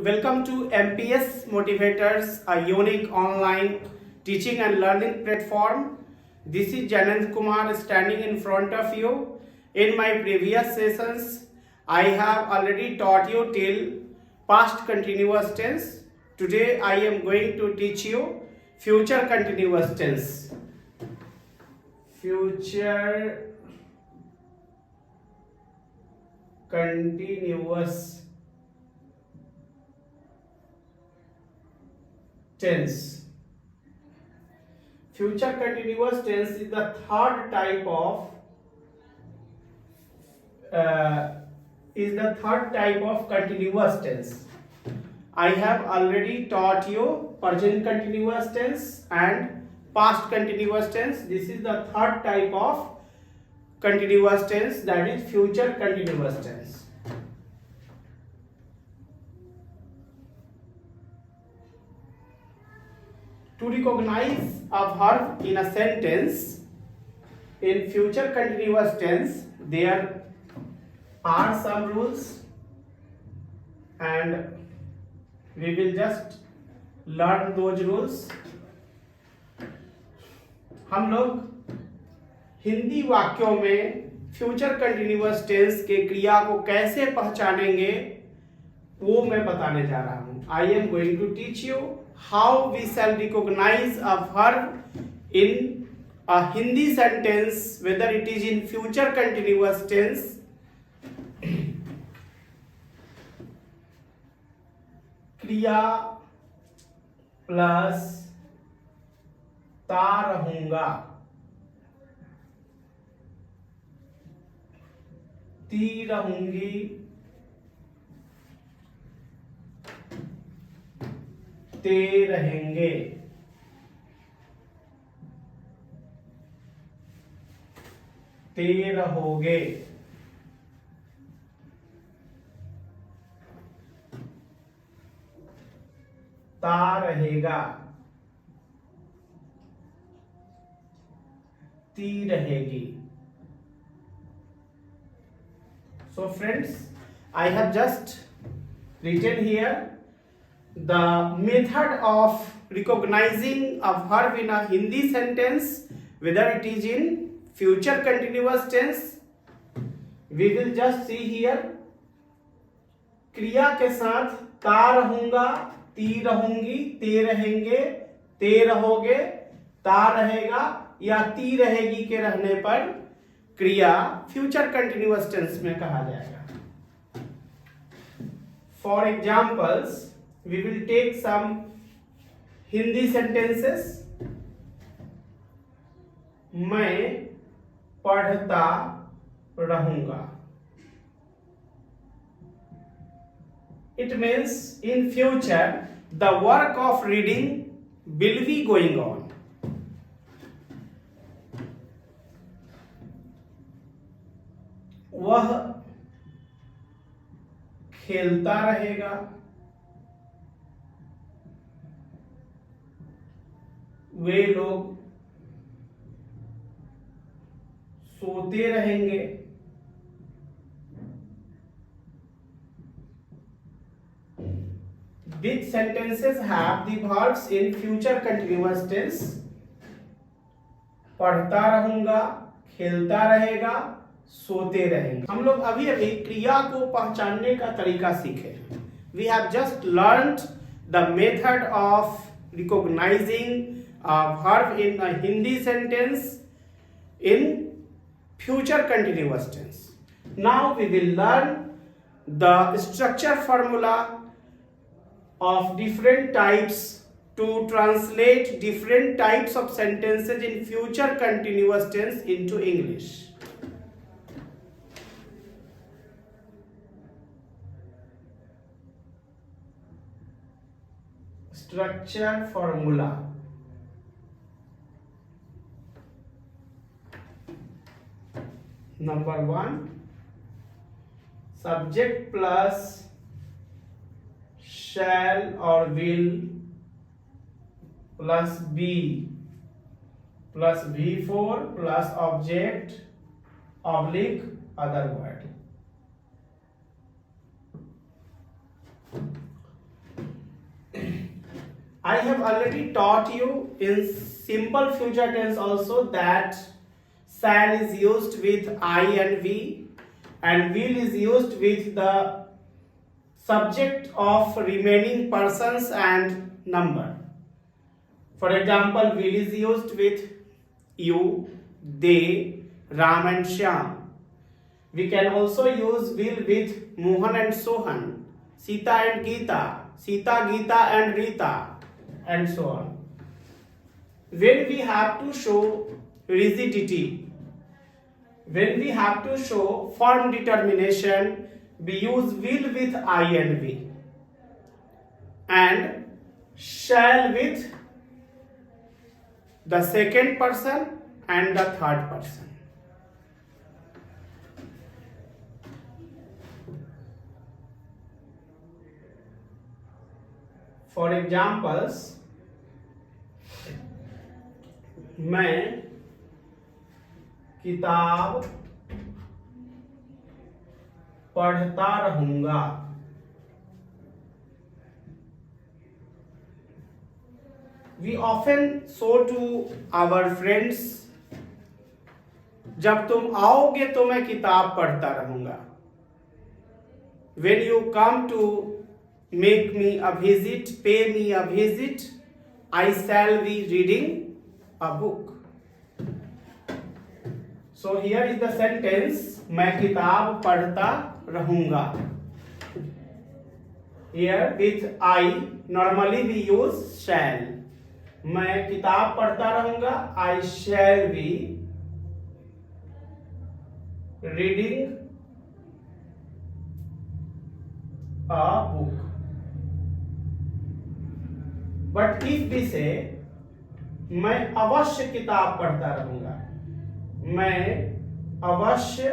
Welcome to MPS Motivators, a unique online teaching and learning platform. This is Janand Kumar standing in front of you. In my previous sessions, I have already taught you till past continuous tense. Today I am going to teach you future continuous tense. Future continuous tense. Future continuous tense is the third type of continuous tense. I have already taught you present continuous tense and past continuous tense. This is the third type of continuous tense, that is future continuous tense. To recognize a verb in a sentence in future continuous tense, there are some rules and we will just learn those rules. हम लोग हिंदी वाक्यों में future continuous tense के क्रिया को कैसे पहचानेंगे वो मैं बताने जा रहा हूं. I am going to teach you how we shall recognize a verb in a Hindi sentence, whether it is in future continuous tense क्रिया प्लस ता रहूंगा, ती रहूंगी, ते रहेंगे, ते रहोगे, ता रहेगा, ती रहेगी. So friends, I have just written here the method of recognizing a verb in a Hindi sentence, whether it is in future continuous tense. We will just see here. क्रिया के साथ ता रहूंगा, ती रहूंगी, ते रहेंगे, ते रहोगे, ता रहेगा या ती रहेगी के रहने पर क्रिया फ्यूचर कंटिन्यूअस टेंस में कहा जाएगा. For examples, we will take some Hindi sentences. मैं पढ़ता रहूंगा. It means in future the work of reading will be going on. वह खेलता रहेगा, वे लोग सोते रहेंगे, these sentences have the verbs in future continuous tense. पढ़ता रहूंगा, खेलता रहेगा, सोते रहेंगे. हम लोग अभी अभी क्रिया को पहचानने का तरीका सीखे. We have just learned the method of recognizing a verb in a Hindi sentence in future continuous tense. Now we will learn the structure formula of different types to translate different types of sentences in future continuous tense into English. Structure formula. Number 1, subject plus shall or will plus be plus V4 plus object oblique other word. I have already taught you in simple future tense also that shall is used with I and we, and will is used with the subject of remaining persons and number. For example, will is used with you, they, Ram and Shyam. We can also use will with Mohan and Sohan, Sita and Geeta, Sita, Geeta and Rita, and so on. When we have to show rigidity, when we have to show firm determination, we use will with I and we, and shall with the second person and the third person. For examples, मैं किताब पढ़ता रहूंगा. We often show to our friends, जब तुम आओगे तो मैं किताब पढ़ता रहूंगा. When you come to make me a visit, pay me a visit, I shall be reading a book. So here is the sentence, मैं किताब पढ़ता रहूंगा. Here with I normally we use shall. मैं किताब पढ़ता रहूंगा, I shall be reading a book. But if we say मैं अवश्य किताब पढ़ता रहूंगा, मैं अवश्य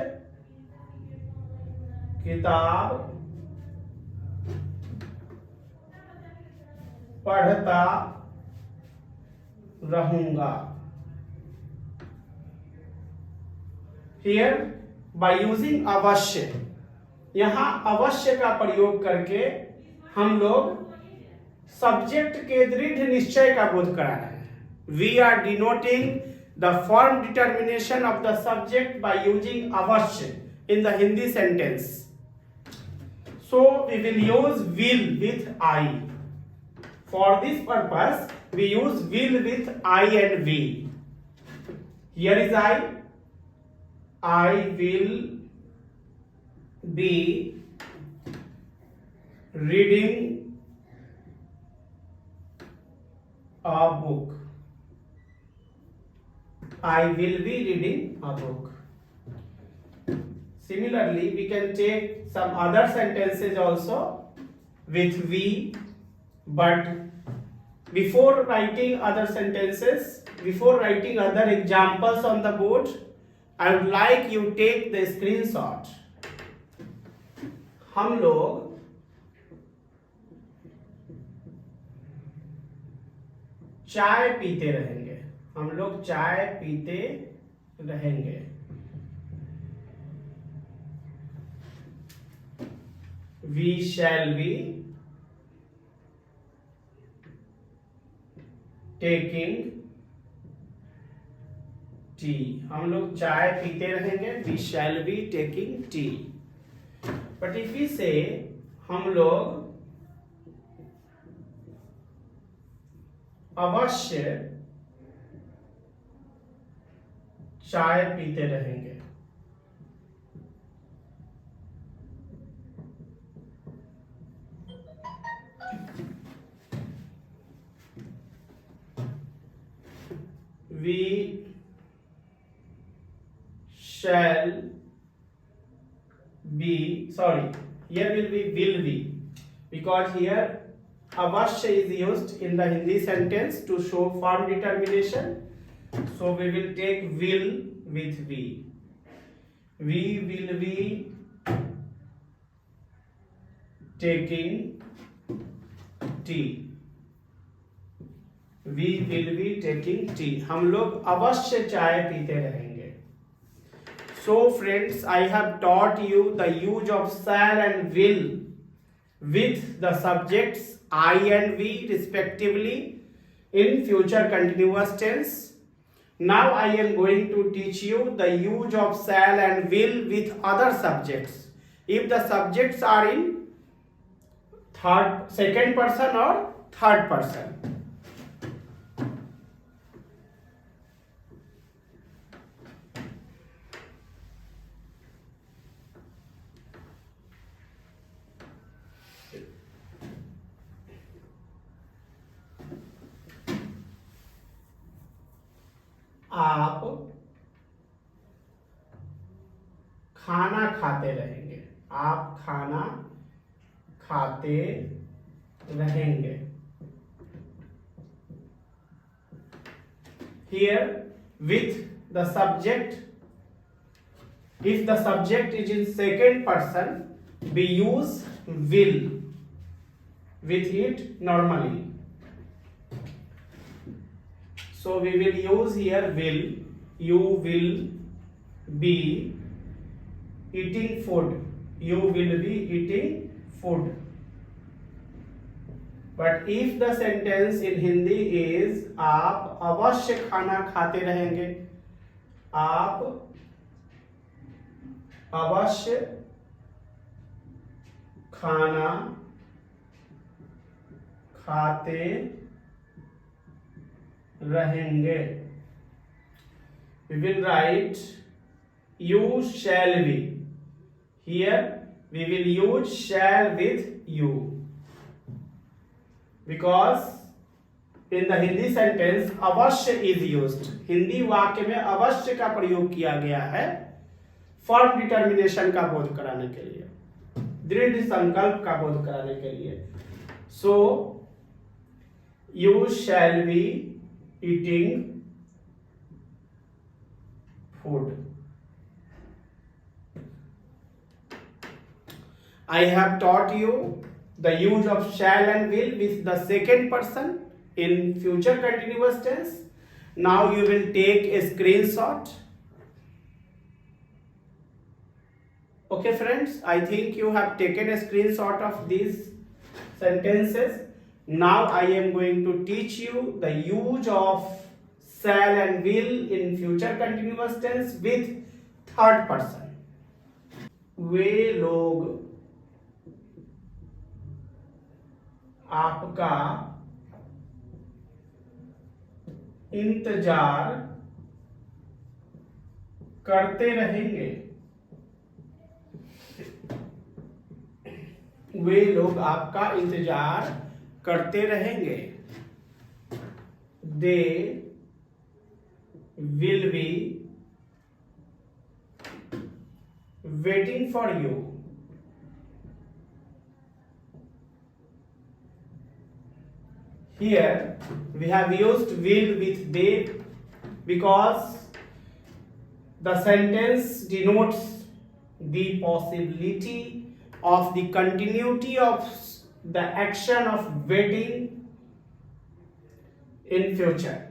किताब पढ़ता रहूंगा. Here by using अवश्य, यहाँ अवश्य का प्रयोग करके हम लोग सब्जेक्ट के दृढ़ निश्चय का बोध करा रहे हैं. We are denoting the firm determination of the subject by using avashya in the Hindi sentence. So we will use will with I. For this purpose, we use will with I and we. Here is I. I will be reading a book. I will be reading a book. Similarly, we can take some other sentences also with we, but before writing other sentences, before writing other examples on the board, I would like you take the screenshot. हम लोग चाय पीते रहेंगे. हम लोग चाय पीते रहेंगे. We shall be taking tea. हम लोग चाय पीते रहेंगे. We shall be taking tea. But if we say हम लोग अवश्य चाय पीते रहेंगे. We shall be, sorry, here will be, because here avashya is used in the Hindi sentence to show firm determination. So we will take will with we. We will be taking tea. We will be taking tea. हम लोग अवश्य चाय पीते रहेंगे. So friends, I have taught you the use of shall and will with the subjects I and we respectively in future continuous tense. Now I am going to teach you the use of shall and will with other subjects if the subjects are in second person or third person. आप खाना खाते रहेंगे, आप खाना खाते रहेंगे. Here with the subject, if the subject is in second person, we use will with it normally. So we will use here will. You will be eating food. You will be eating food. But if the sentence in Hindi is आप अवश्य खाना खाते रहेंगे, आप अवश्य खाना खाते रहेंगे. We will write you shall be. Here we will use shall with you because in the Hindi sentence अवश्य is used. हिंदी वाक्य में अवश्य का प्रयोग किया गया है फर्म डिटर्मिनेशन का बोध कराने के लिए, दृढ़ संकल्प का बोध कराने के लिए. So you shall be eating food. I have taught you the use of shall and will with the second person in future continuous tense. Now you will take a screenshot. Okay friends, I think you have taken a screenshot of these sentences. Now I am going to teach you the use of shall and will in future continuous tense with third person. वे लोग आपका इंतजार करते रहेंगे. वे लोग आपका इंतजार करते रहेंगे. They will be waiting for you. Here we have used will with they because the sentence denotes the possibility of the continuity of the action of waiting in future.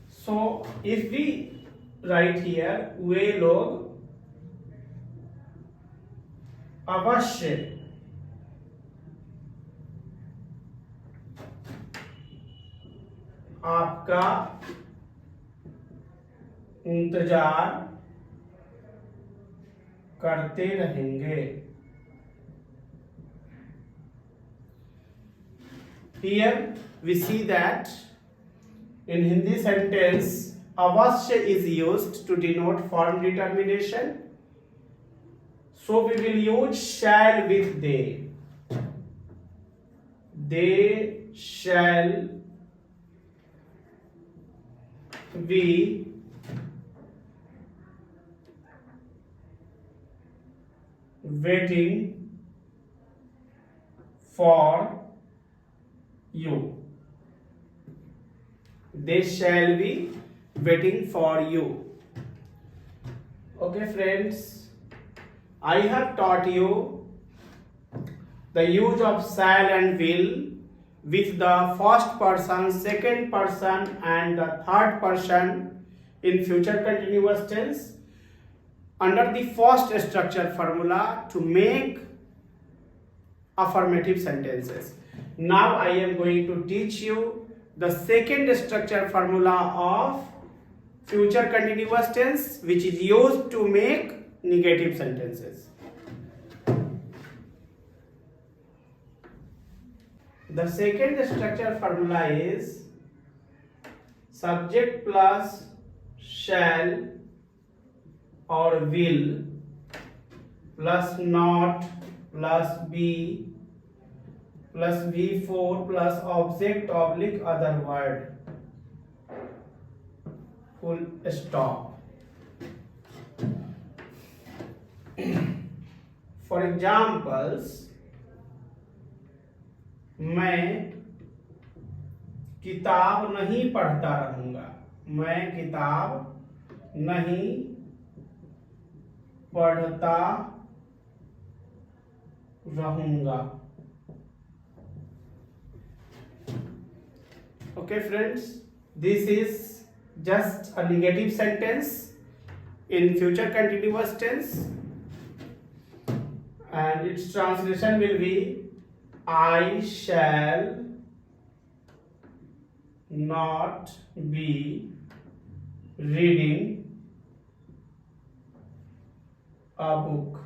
So if we write here वे लोग अवश्य आपका इंतजार करते रहेंगे. Here we see that in Hindi sentence avashya is used to denote form determination. So we will use shall with they. They shall be waiting for you. They shall be waiting for you. Okay friends, I have taught you the use of shall and will with the first person, second person and the third person in future continuous tense under the first structure formula to make affirmative sentences. Now I am going to teach you the second structure formula of future continuous tense, which is used to make negative sentences. The second structure formula is subject plus shall or will plus not plus be plus V4 plus object oblique other word. Full stop. For examples, मैं किताब नहीं पढ़ता रहूंगा. मैं किताब नहीं पढ़ता रहूंगा. Okay friends, this is just a negative sentence in future continuous tense, and its translation will be I shall not be reading a book.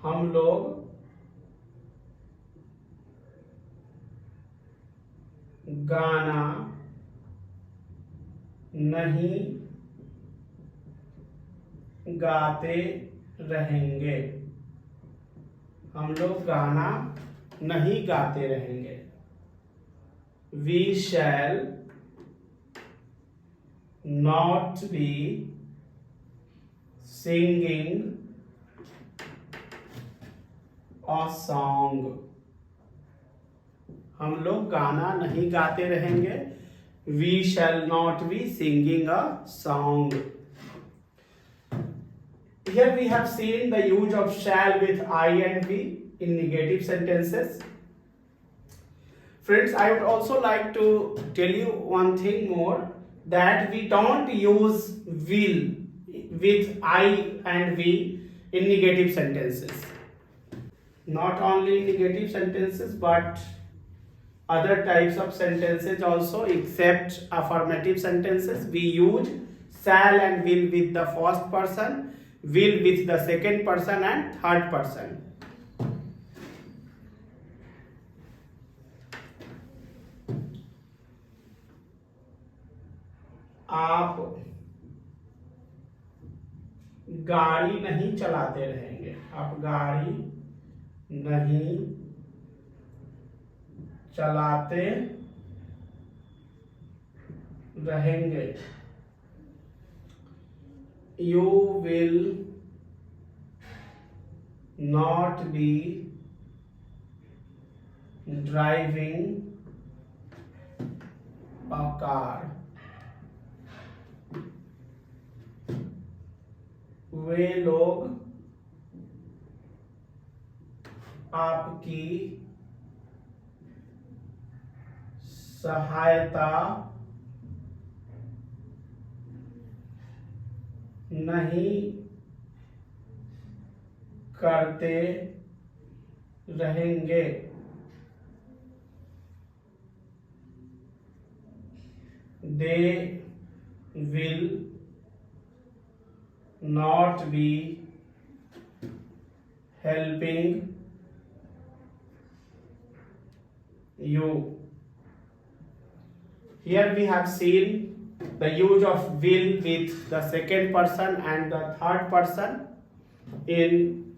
हम लोग गाना नहीं गाते रहेंगे. हम लोग गाना नहीं गाते रहेंगे. We shall not be singing a song. हम लोग गाना नहीं गाते रहेंगे. We shall not be singing a song. Here we have seen the use of shall with I and we in negative sentences. Friends, I would also like to tell you one thing more, that we don't use will with I and we in negative sentences. Not only in negative sentences but other types of sentences also, except affirmative sentences. We use shall and will with the first person, will with the second person and third person. आप गाड़ी नहीं चलाते रहेंगे. आप गाड़ी नहीं चलाते रहेंगे. You will not be driving a car. वे लोग आपकी सहायता नहीं करते रहेंगे. They will not be helping you. Here we have seen the use of will with the second person and the third person in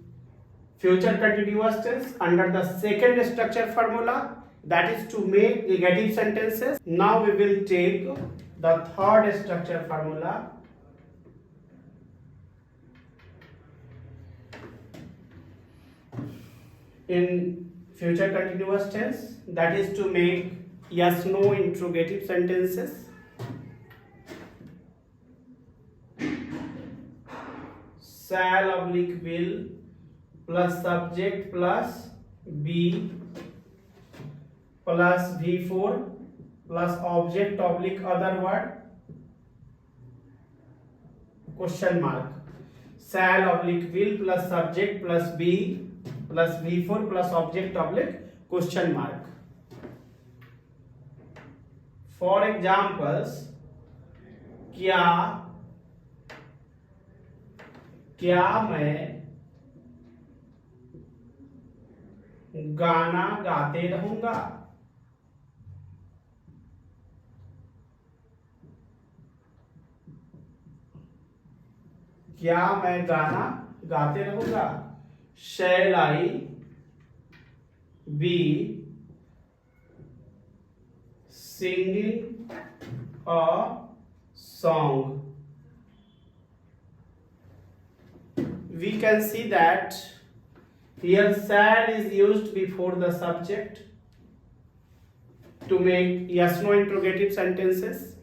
future continuous tense under the second structure formula, that is to make negative sentences. Now we will take the third structure formula. In future continuous tense, that is to make yes no interrogative sentences. Shall oblique will plus subject plus be plus V4 plus object oblique other word question mark. Shall oblique will plus subject plus be plus V4 plus object oblique question mark. For examples, क्या मैं गाना गाते रहूंगा? क्या मैं गाना गाते रहूंगा? Shall I be singing a song? We can see that here shall is used before the subject to make yes no interrogative sentences,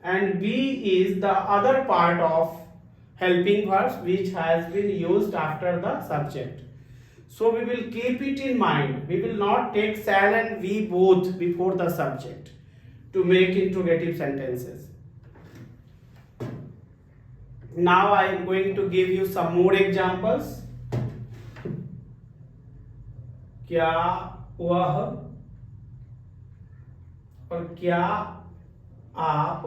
and be is the other part of helping verbs which has been used after the subject. So we will keep it in mind. We will not take shall and we both before the subject to make interrogative sentences. Now I am going to give you some more examples. क्या वह और क्या आप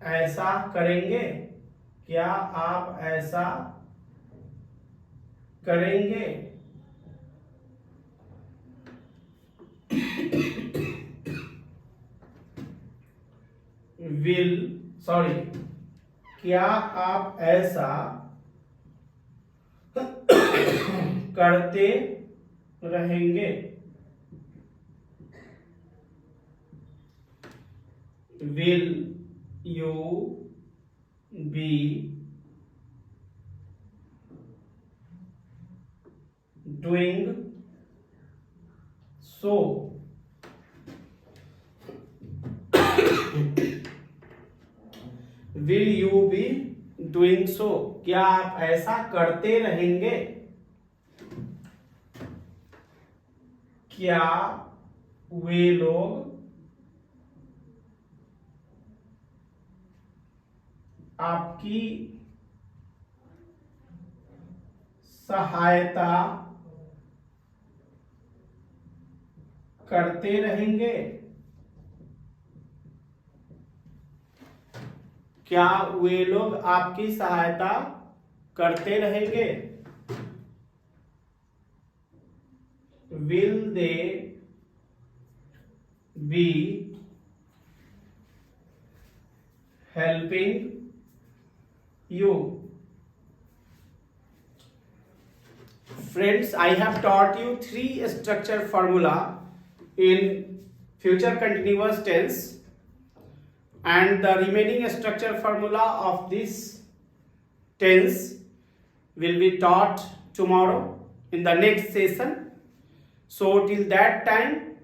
ऐसा करेंगे? क्या आप ऐसा करेंगे? क्या आप ऐसा करते रहेंगे? Will you be doing so? Will you be doing so? क्या आप ऐसा करते रहेंगे? क्या वे लोग आपकी सहायता करते रहेंगे? क्या वे लोग आपकी सहायता करते रहेंगे? Will they be helping you? Friends, I have taught you 3 structure formula in future continuous tense, and the remaining structure formula of this tense will be taught tomorrow in the next session. So till that time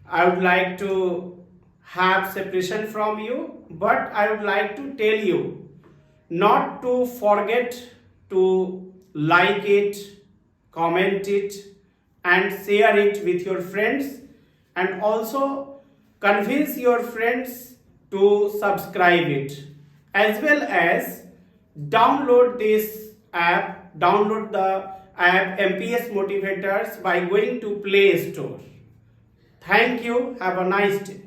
I would like to have separation from you, but I would like to tell you not to forget to like it, comment it and share it with your friends, and also convince your friends to subscribe it, as well as download this app, download the app MPS Motivators by going to Play Store. Thank you. Have a nice day.